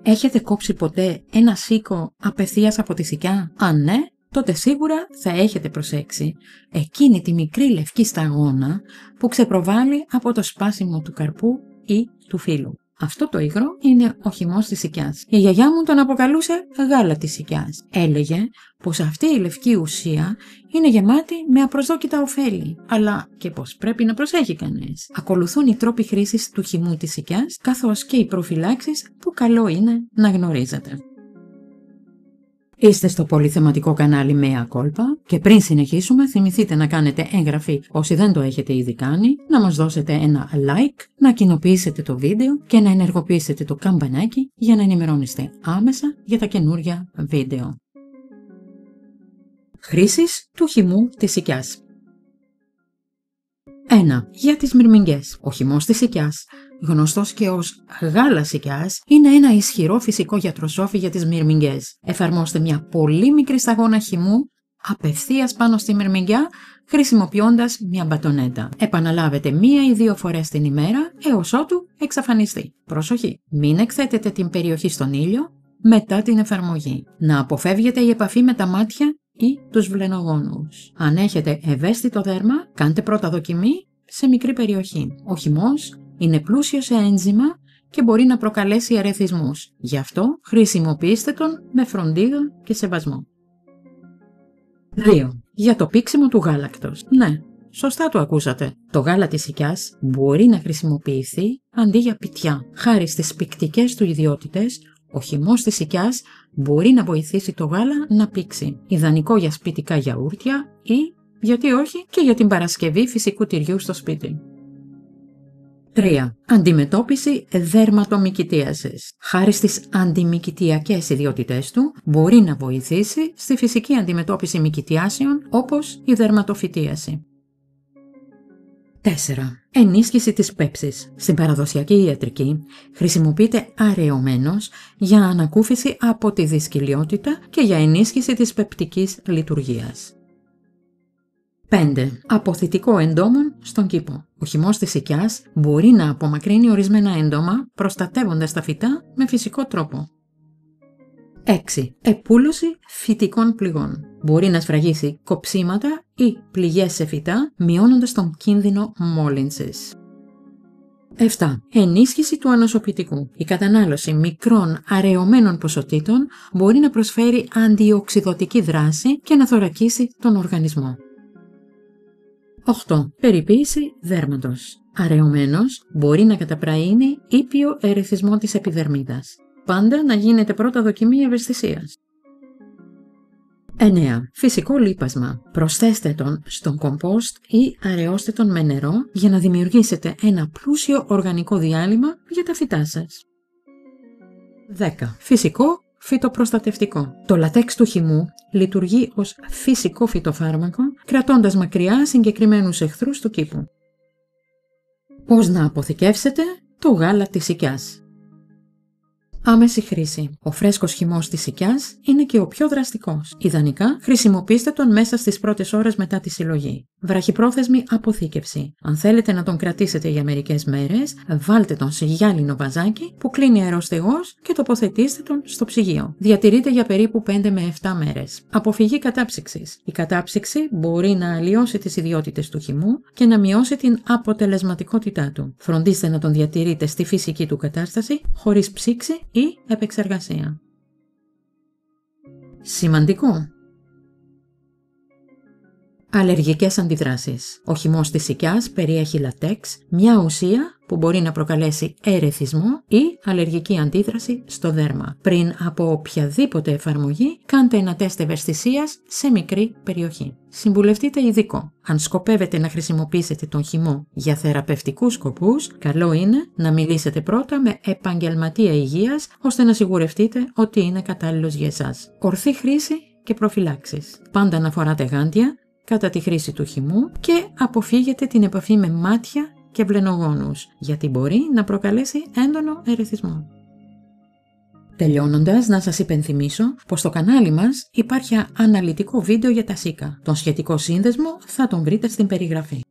Έχετε κόψει ποτέ ένα σίκο απευθείας από τη σικιά? Αν ναι, τότε σίγουρα θα έχετε προσέξει εκείνη τη μικρή λευκή σταγόνα που ξεπροβάλλει από το σπάσιμο του καρπού ή του φύλου. Αυτό το υγρό είναι ο χυμός της σικιάς. Η γιαγιά μου τον αποκαλούσε γάλα της σικιάς. Έλεγε πως αυτή η λευκή ουσία είναι γεμάτη με απροσδόκητα ωφέλη, αλλά και πως πρέπει να προσέχει κανείς. Ακολουθούν οι τρόποι χρήσης του χυμού της σικιάς, καθώς και οι προφυλάξεις που καλό είναι να γνωρίζετε. Είστε στο πολυθεματικό κανάλι Μέα Κόλπα και πριν συνεχίσουμε θυμηθείτε να κάνετε εγγραφή όσοι δεν το έχετε ήδη κάνει, να μας δώσετε ένα like, να κοινοποιήσετε το βίντεο και να ενεργοποιήσετε το καμπανάκι για να ενημερώνεστε άμεσα για τα καινούργια βίντεο. Χρήσεις του χυμού της σικιάς. 1. Για τις μυρμηγκές. Ο χυμός της σικιάς, γνωστός και ως γάλα σικιάς, είναι ένα ισχυρό φυσικό γιατροσόφι για τις μυρμηγκές. Εφαρμόστε μια πολύ μικρή σταγόνα χυμού απευθείας πάνω στη μυρμηγκιά, χρησιμοποιώντας μια μπατονέτα. Επαναλάβετε 1 ή 2 φορές την ημέρα έως ότου εξαφανιστεί. Προσοχή! Μην εκθέτετε την περιοχή στον ήλιο μετά την εφαρμογή. Να αποφεύγετε η επαφή με τα μάτια ή τους βλενογόνους. Αν έχετε ευαίσθητο δέρμα, κάντε πρώτα δοκιμή σε μικρή περιοχή. Ο χυμός είναι πλούσιο σε ένζημα και μπορεί να προκαλέσει ερεθισμούς. Γι' αυτό χρησιμοποιήστε τον με φροντίδα και σεβασμό. 2. Για το πήξιμο του γάλακτος. Ναι, σωστά το ακούσατε. Το γάλα της σικιάς μπορεί να χρησιμοποιηθεί αντί για πιτιά. Χάρη στις πηκτικές του ιδιότητες, ο χυμός της σικιάς μπορεί να βοηθήσει το γάλα να πήξει. Ιδανικό για σπιτικά γιαούρτια ή, γιατί όχι, και για την παρασκευή φυσικού τυριού στο σπίτι. 3. Αντιμετώπιση δερματομυκητίασης. Χάρη στις αντιμυκητιακές ιδιότητές του, μπορεί να βοηθήσει στη φυσική αντιμετώπιση μυκητιάσεων όπως η δερματοφυτίαση. 4. Ενίσχυση της πέψης. Στην παραδοσιακή ιατρική χρησιμοποιείται αραιωμένος για ανακούφιση από τη δυσκολιότητα και για ενίσχυση της πεπτικής λειτουργίας. 5. Αποθητικό εντόμων στον κήπο. Ο χυμός της σικιάς μπορεί να απομακρύνει ορισμένα έντομα προστατεύοντας τα φυτά με φυσικό τρόπο. 6. Επούλωση φυτικών πληγών. Μπορεί να σφραγίσει κοψίματα ή πληγές σε φυτά, μειώνοντας τον κίνδυνο μόλυνσης. 7. Ενίσχυση του ανοσοποιητικού. Η κατανάλωση μικρών αραιωμένων ποσοτήτων μπορεί να προσφέρει αντιοξυδωτική δράση και να θωρακίσει τον οργανισμό. 8. Περιποίηση δέρματος. Αραιωμένος μπορεί να καταπραίνει ήπιο ερεθισμό της επιδερμίδας. Πάντα να γίνεται πρώτα δοκιμή ευαισθησίας. 9. Φυσικό λίπασμα. Προσθέστε τον στον κομπόστ ή αραιώστε τον με νερό για να δημιουργήσετε ένα πλούσιο οργανικό διάλειμμα για τα φυτά σας. 10. Φυσικό φυτοπροστατευτικό. Το λατέξ του χυμού λειτουργεί ως φυσικό φυτοφάρμακο, κρατώντας μακριά συγκεκριμένους εχθρούς του κήπου. Πώς να αποθηκεύσετε το γάλα της σικιάς. Άμεση χρήση. Ο φρέσκος χυμός της σικιάς είναι και ο πιο δραστικός. Ιδανικά, χρησιμοποιήστε τον μέσα στις πρώτες ώρες μετά τη συλλογή. Βραχυπρόθεσμη αποθήκευση. Αν θέλετε να τον κρατήσετε για μερικές μέρες, βάλτε τον σε γυάλινο βαζάκι που κλείνει αεροστεγός και τοποθετήστε τον στο ψυγείο. Διατηρείται για περίπου 5 με 7 μέρες. Αποφυγή κατάψυξης. Η κατάψυξη μπορεί να αλλοιώσει τις ιδιότητες του χυμού και να μειώσει την αποτελεσματικότητά του. Φροντίστε να τον διατηρείτε στη φυσική του κατάσταση, χωρίς ψήξη ή επεξεργασία. Σημαντικό. Αλλεργικές αντιδράσεις. Ο χυμός της σικιάς περιέχει λατέξ, μια ουσία που μπορεί να προκαλέσει ερεθισμό ή αλλεργική αντίδραση στο δέρμα. Πριν από οποιαδήποτε εφαρμογή, κάντε ένα τεστ ευαισθησίας σε μικρή περιοχή. Συμβουλευτείτε ειδικό. Αν σκοπεύετε να χρησιμοποιήσετε τον χυμό για θεραπευτικούς σκοπούς, καλό είναι να μιλήσετε πρώτα με επαγγελματία υγείας, ώστε να σιγουρευτείτε ότι είναι κατάλληλος για εσάς. Ορθή χρήση και προφυλάξεις. Πάντα να φοράτε γάντια κατά τη χρήση του χυμού και αποφύγετε την επαφή με μάτια και βλενογόνους, γιατί μπορεί να προκαλέσει έντονο ερεθισμό. Τελειώνοντας, να σας υπενθυμίσω πως στο κανάλι μας υπάρχει αναλυτικό βίντεο για τα σίκα. Τον σχετικό σύνδεσμο θα τον βρείτε στην περιγραφή.